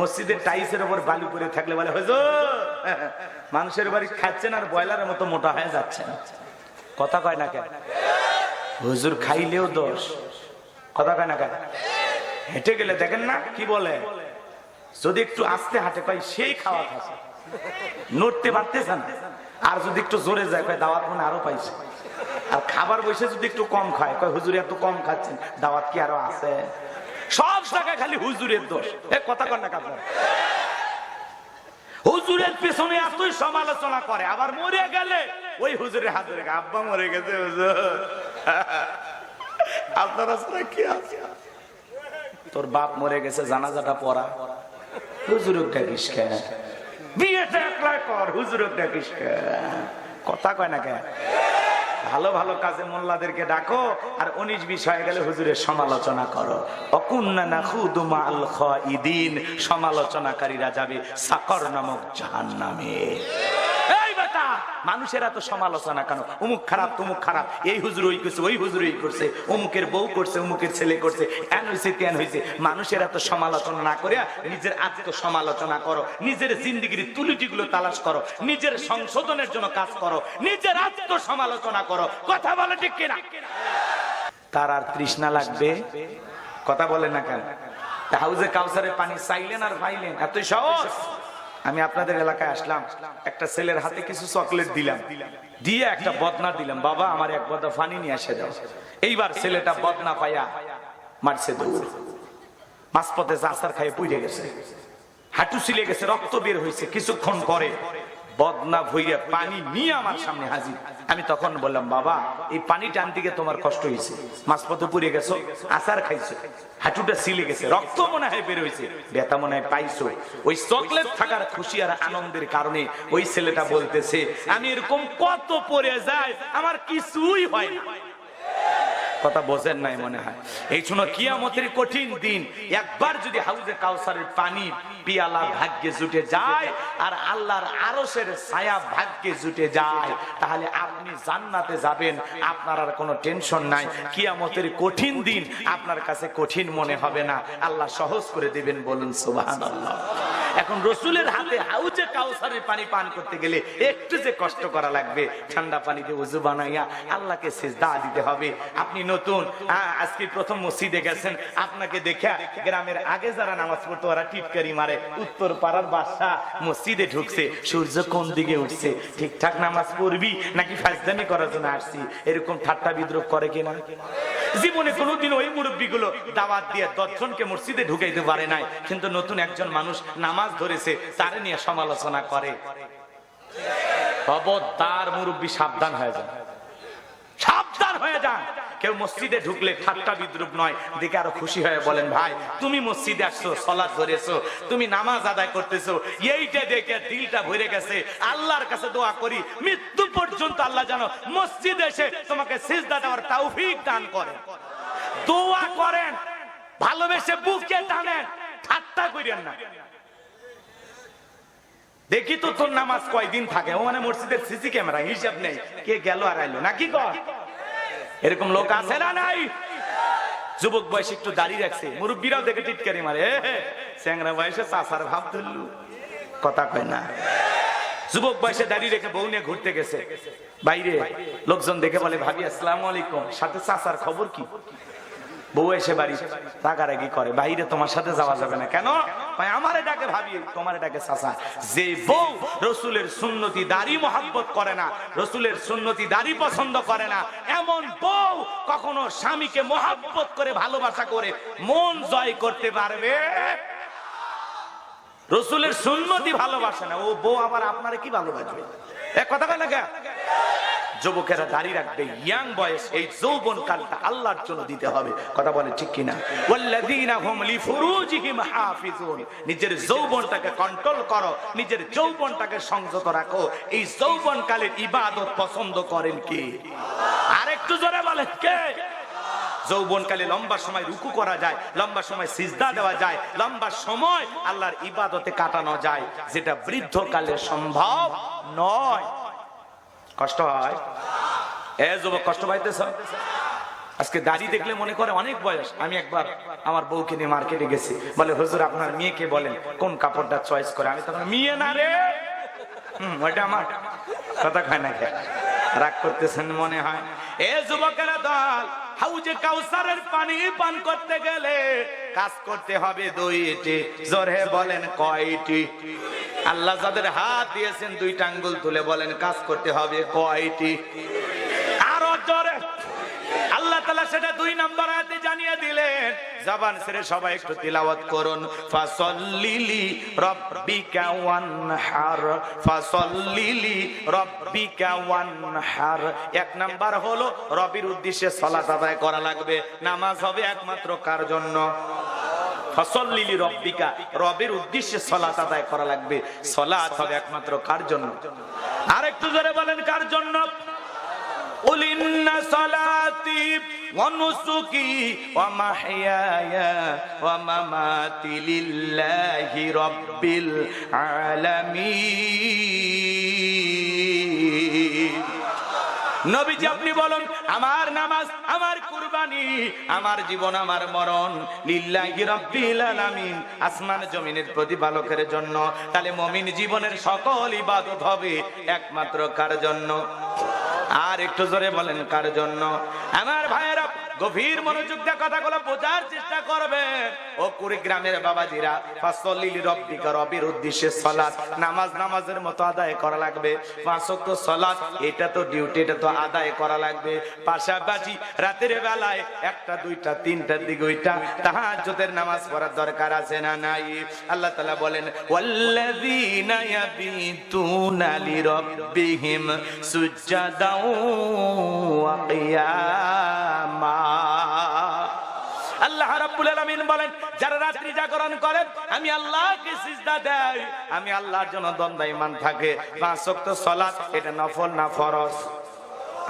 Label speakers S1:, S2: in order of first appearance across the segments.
S1: মসজিদের টাইসের উপর বালু পরে থাকলে বলে হুজুর মানুষের বাড়ি খাচ্ছেন আর ব্রয়লারের মতো মোটা হয়ে যাচ্ছেন। কথা কয় না কেন? হুজুর খাইলেও দোষ। কথা কয় না কেন? হেঁটে গেলে দেখেন না কি বলে, যদি একটু আস্তে হাঁটে কয় সেই খাওয়া খাচ্ছে, নড়তে পারতেছে না। আর যদি একটু জোরে যায় কয় দাওয়াত মনে আরো পাইছে। আর খাবার বসে যদি একটু কম খায় কয় হুজুর এত কম খাচ্ছেন, দাওয়াত কি আরো আছে? সব জায়গায় খালি হুজুরের দোষ। কথা কন না আপনারা? হুজুরের পেছনে এতই সমালোচনা করে, আবার মরে গেলে ওই হুজুরের হাতে রেখে আব্বা মরে গেছে হুজুর, আপনারা কি আছে? তোর বাপ মরে গেছে, জানাজাটা পড়া, হুজুরক ডাকিস কেন? বিয়েটা একলাই কর, হুজুরক ডাকিস কেন? কথা কয় না কেন? ভালো ভালো কাজে মোল্লাদেরকে ডাকো, আর 19 বিষয়ে গেলে হুজুরের সমালোচনা করো। অকুন্না নাখুদু মাআল খাইদিন, সমালোচনাকারীরা যাবে সাকর নামক জাহান্নামে। এই বেটা, মানুষের এত সমালোচনা কেন? অমুক খারাপ তমুক খারাপ, এই হুজুর ওই করছে, ওই হুজুর ওই করছে, অমুকের বউ করছে, অমুকের ছেলে করছে, এন হয়েছে তেন হয়েছে। মানুষের এত সমালোচনা না করে নিজের আত্মসমালোচনা করো, নিজের জিন্দেগির ত্রুটিগুলো তালাশ করো, নিজের সংশোধনের জন্য কাজ করো, নিজের আত্মসমালোচনা করো। কথা বলে ঠিক কিনা? তার আর তৃষ্ণা লাগবে? কথা বলে না কেন? হাউজে কাউসারের পানি চাইলেন আর পাইলেন, এতই সহজ। আমি আপনাদের এলাকায় আসলাম, একটা ছেলের হাতে কিছু চকলেট দিলাম, দিয়ে একটা বদনা দিলাম, বাবা আমার এক বদনা পানি নিয়ে এসে দাও। এইবার ছেলেটা বদনা পাইয়া মারছে দৌড়, মাঝপথে আছার খাইয়ে পুড়ে গেছে, হাঁটু ছিলে গেছে, রক্ত বের হয়েছে। কিছুক্ষণ পরে বদনা ভইয়া পানি নিয়ে আমার সামনে হাজির। আমি তখন বললাম, বাবা এই পানি টানতে গিয়ে তোমার কষ্ট হয়েছে, মাঝপথে পুড়ে গেছো, আচার খাইছো, হাঁটুটা ছিলে গেছে, রক্ত মনে হয় বের হয়েছে, ব্যথা মনে হয় পাইছো। ওই চকলেট থাকার খুশি আর আনন্দের কারণে ওই ছেলেটা বলতেছে, আমি এরকম কত পড়ে যাই, আমার কিছুই হয় না। কথা বোঝেন নাই মনে হয়। এই জন্য কিয়ামতের কঠিন দিন, একবার যদি হাউজে কাউসারের পানি পিয়ালা ভাগ্যে জুটে যায় আর আল্লাহর আরশের ছায়া ভাগ্যে জুটে যায়, তাহলে আপনি জান্নাতে যাবেন, আপনার আর কোনো টেনশন নাই। কিয়ামতের কঠিন দিন আপনার কাছে কঠিন মনে হবে না, আল্লাহ সহজ করে দিবেন। বলুন সুবহানাল্লাহ। এখন রসুলের হাতে হাউজে কাউসারের পানি পান করতে গেলে একটু যে কষ্ট করা লাগবে, ঠান্ডা পানিতে ওযু বানাইয়া আল্লাহকে সিজদা দিতে হবে। আপনি নতুন আজকে প্রথম মসজিদে গেছেন, আপনাকে দেখে গ্রামের আগে যারা নামাজ পড়তো ওরা টিটকারি মারে, উত্তর পাড়ার বাদশা মসজিদে ঢুকছে, সূর্য কোন দিকে উঠছে, ঠিকঠাক নামাজ পড়বি নাকি ফাজদামি করার জন্য আসছি, এরকম ঠাট্টা বিদ্রোহ করে কিনা? জীবনে কোনোদিন ওই মুরব্বীগুলো দাওয়াত দিয়ে 10 জনকে মসজিদে ঢুকাইতে পারে নাই, কিন্তু নতুন একজন মানুষ নামাজ ধরেছে, তারে নিয়ে সমালোচনা করে। খবরদার মুরব্বী, সাবধান হয়ে যান, সাবধান হয়ে যান। কেউ মসজিদে ঢুকলে ঠাট্টা বিদ্রুপ নয়, দেখে আরো খুশি হয়ে বলেন, ভাই তুমি মসজিদে আসছো, সালাত ধরেছো, তুমি নামাজ আদায় করতেছো, এইটা দেখে দিলটা ভরে গেছে। আল্লাহর কাছে দোয়া করি মৃত্যু পর্যন্ত আল্লাহ যেন মসজিদে এসে তোমাকে সিজদা দেওয়ার তৌফিক দান করেন। দোয়া করেন, ভালোবেসে বুকে টানেন, ঠাট্টা করেন না। দেখি তো তোর নামাজ কয়দিন থাকে, ও মানে মসজিদের সিসি ক্যামেরা হিসাব নেই, কে গেল আর আইলো নাকি? এরকম লোক আছে না নাই? যুবক বয়সে একটু দাড়ি রাখছে, মুরব্বীরাও দেখে টিটকারি মারে, চ্যাংরা বয়সে চাচার ভাব ধরলু। কথা কয় না? যুবক বয়সে দাড়ি রেখে বউ নিয়ে ঘুরতে গেছে বাইরে, লোকজন দেখে বলে, ভাবি আসসালামু আলাইকুম, সাথে চাচার খবর কি? বউ এসে বাড়ি রাগারাগি করে, বাইরে তোমার সাথে যাওয়া যাবে না। কেন? আমারে ডাকে ভাবি, তোমারে ডাকে চাচা। যে বউ রসুলের সুন্নতি দাড়ি মহব্বত করে না, রসুলের সুন্নতি দাড়ি পছন্দ করে না, এমন বউ কখনো স্বামীকে মহব্বত করে ভালোবাসা করে মন জয় করতে পারবে? রসুলের সুন্নতি ভালোবাসে না, ও বউ আবার আপনারে কি ভালোবাসবে? এক কথা বলে না। যুবকেরা দাড়ি রাখবে, ইয়াং বয়স, এই যৌবন কালটা আল্লাহর জন্য দিতে হবে। কথা বলে ঠিক কিনা? ওয়াল্লাযীনা হুম লিফুরুজিহিম হাফিজুন। নিজের যৌবনটাকে কন্ট্রোল করো, নিজের যৌবনটাকে সংযত রাখো। এই যৌবন কালের ইবাদত পছন্দ করেন কি? আরেকটু জোরে বলেন কে? যৌবনকালে লম্বা সময় রুকু করা যায়, লম্বা সময় সিজদা দেওয়া যায়, লম্বা সময় আল্লাহর ইবাদতে কাটানো যায়, যেটা বৃদ্ধকালে সম্ভব নয়। কষ্ট হয়? এ যুবক কষ্ট পাইতেছ? আজকে দাড়ি দেখলে মনে করে অনেক বয়স। আমি একবার আমার বউকে নিয়ে মার্কেটে গেছি, বলে হুজুর আপনার মেয়েকে বলেন কোন কাপড়টা চয়েস করে। আমি তখন মেয়ে না রে, ওইটা আমার কথা খায় না, রাগ করতেছেন মনে হয়। এ যুবকেরা দল, হাউজে কাউসারের পানি পান করতে গেলে কাজ করতে হবে দুইটি। জোরে বলেন কয়টি? আল্লাহ যাদের হাত দিয়েছেন দুইটা আঙ্গুল তুলে বলেন কাজ করতে হবে কয়টি? আরো জোরে। আল্লাহ তাআলা সেটা 2 নম্বর আয়াতে জানিয়ে দিলেন। জবান ছেড়ে সবাই একটু তিলাওয়াত করুন। ফাসাল্লিলি রাব্বিকা ওয়ানহার, ফাসাল্লিলি রাব্বিকা ওয়ানহার। 1 নাম্বার হলো রবের উদ্দেশ্যে সালাত আদায় করা লাগবে। নামাজ হবে একমাত্র কার জন্য? ফাসাল্লিলি রাব্বিকা, রবের উদ্দেশ্যে সালাত আদায় করা লাগবে। সালাত হবে একমাত্র কার জন্য? আরেকটু জোরে বলেন কার জন্য? قل إن صلاتي ونسكي ومحياي ومماتي لله رب العالمين। নবীজি আপনি বলুন, আমার নামাজ, আমার কুরবানি, আমার জীবন, আমার মরণ লিল্লাহি রাব্বিল আলামিন, আসমান জমিনের প্রতিপালকের জন্য। তাহলে মুমিন জীবনের সকল ইবাদত হবে একমাত্র কার জন্য? আর একটু জোরে বলেন কার জন্য? আমার ভাইয়েরা গভীর মনোযোগ দিয়ে কথাগুলো বোঝার চেষ্টা করবেন। ও কুড়িগ্রামের বাবাজিরা, ফাসাল্লিলি রাব্বিকা, রবের উদ্দেশ্যে সালাত, নামাজ নামাজের মতো আদায় করা লাগবে। 5 ওয়াক্ত সালাত, এটা তো ডিউটি, এটা তো আদায় করা লাগবে। পাশাপাশি রাতের বেলায় 1টা 2টা 3টার দিকে ওইটা তাহাজ্জুদের নামাজ পড়ার দরকার আছে না নাই? আল্লাহ তাআলা বলেন ওয়াল্লাযীনা ইয়াবিতুনা লিরাব্বিহিম সুজদাও ওয়া কিয়ামা। আল্লাহ রাব্বুল আলামিন বলেন, যারা রাত্রি জাগরণ করে আমি আল্লাহকে সিজদা দেয়, আমি আল্লাহর জন্য দণ্ডায়মান থাকে। 5 ওয়াক্ত সালাত, এটা নফল না ফরজ?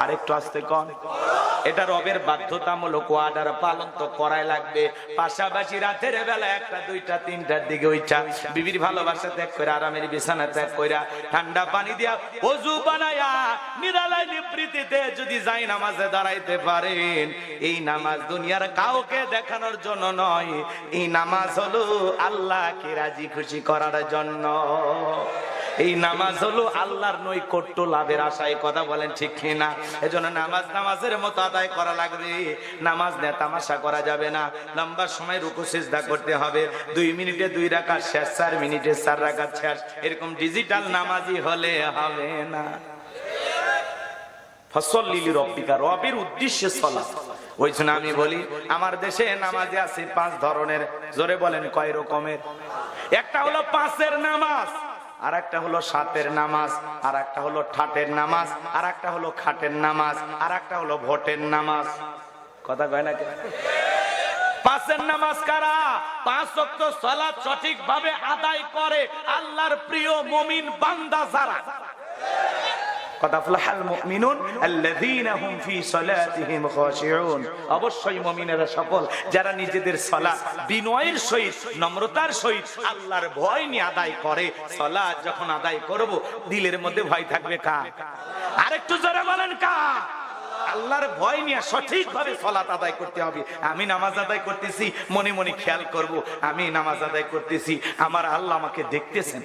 S1: আরেকটু আস্তে কোন? এটা রবের বাধ্যতামূলক ওয়ার্ডার, পালন তো করাই লাগবে। পাশাপাশি রাতের বেলা 1টা 2টা 3টার দিকে ওইটা বিবির ভালোবাসা ত্যাগ করে, আরামের বিছানা ত্যাগ করে, ঠান্ডা পানি দিয়া ওযু বানায়া নিরালায় নিবৃত্তিতে যদি যাই নামাজে দাঁড়াইতে পারেন, এই নামাজ দুনিয়ার কাউকে দেখানোর জন্য নয়, এই নামাজ হলো আল্লাহকে রাজি খুশি করার জন্য। এই নামাজ হলো আল্লাহর নৈকট্য লাভের আশায়। কথা বলেন ঠিক কিনা? এজন্য নামাজ নামাজের মতো আদায় করা লাগবে। নামাজ নিয়ে তামাশা করা যাবে না। লম্বা সময় রুকু সিজদা করতে হবে। 2 মিনিটে 2 রাকাত শেষ, 4 মিনিটে 4 রাকাত শেষ। এরকম ডিজিটাল নামাজি হলে হবে না। ফাসাল্লিলি রাব্বিকা, রবের উদ্দেশ্যে সালাত। ওই জন্য আমি বলি আমার দেশে নামাজি আছে 5 ধরনের। জোরে বলেন কয় রকমের? একটা হলো 5-এর নামাজ, আর একটা হলো 7-এর নামাজ, আর একটা হলো ঠাটের নামাজ, আর একটা হলো খাটের নামাজ, আর একটা হলো ভোটের নামাজ। কথা কয় না কে? 5-এর নামাজ কারা? 5 ওয়াক্ত সালাত সঠিকভাবে আদায় করে আল্লাহর প্রিয় মুমিন বান্দা যারা। কথা আফলাহাল মুমিনুন আল্লাযীনা হুম ফি সালাতিহিম খাশিউন। অবশ্যই মুমিনেরা সফল যারা নিজেদের সালাত বিনয়ের সহিত, নম্রতার সহিত আল্লাহর ভয় নিয়ে আদায় করে। সালাত যখন আদায় করব দিলের মধ্যে ভয় থাকবে কার? আরেকটু জোরে বলেন কার? আল্লাহর ভয় নিয়ে সঠিকভাবে সালাত আদায় করতে হবে। আমি নামাজ আদায় করতেছি, মনে মনে খেয়াল করব আমি নামাজ আদায় করতেছি, আমার আল্লাহ আমাকে দেখতেছেন।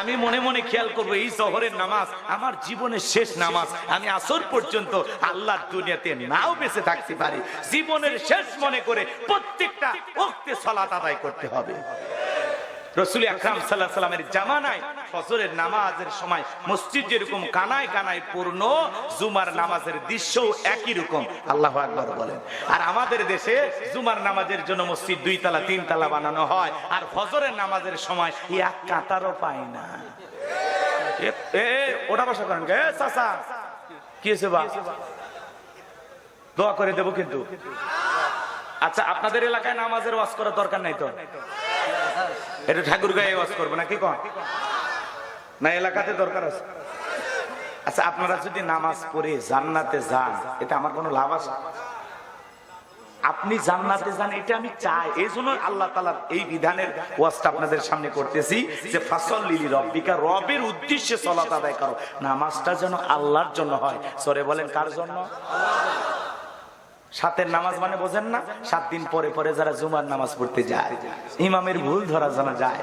S1: আমি মনে মনে খেয়াল করবো এই জোহরের নামাজ আমার জীবনের শেষ নামাজ। আমি আসর পর্যন্ত আল্লাহর দুনিয়াতে নাও বেঁচে থাকতে পারি, জীবনের শেষ মনে করে প্রত্যেকটা ওয়াক্তে সালাত আদায় করতে হবে। রাসূল আকরাম সাল্লাল্লাহু আলাইহি ওয়াসাল্লামের জামানায় ফজরের নামাজের সময় মসজিদ যেরকম কানায় কানায় পূর্ণ, জুমার নামাজের দৃশ্যও একই রকম। আল্লাহু আকবার বলেন। আর আমাদের দেশে জুমার নামাজের জন্য মসজিদ 2 তলা 3 তলা বানানো হয়, আর ফজরের নামাজের সময় এক কাতারও পায় না। ওটা বসা করেন গে চাচা, কি হয়েছে বা? দোয়া করে দেবো কিন্তু। আচ্ছা, আপনাদের এলাকায় নামাজের ওয়াজ করার দরকার নাই তো? এটা ঠাকুর গায়ে ওয়াজ করবো নাকি কন? না এলাকাতে দরকার আছে? আচ্ছা, আপনারা যদি নামাজ পড়ে জান্নাতে যান, এটা আমার কোনো লাভ আছে? আপনি জান্নাতে যান এটা আমি চাই, এই জন্য আল্লাহ তাআলার এই বিধানের ওয়াজটা আপনাদের সামনে করতেছি যে ফাসাল্লিলি রাব্বিকা, রবের উদ্দেশ্যে সালাত আদায় করো। নামাজটা যেন আল্লাহর জন্য হয়। সরে বলেন কার জন্য? সাতের নামাজ মানে বোঝেন না? 7 দিন পরে পরে যারা জুমার নামাজ পড়তে যায়, ইমামের ভুল ধরা জানা যায়,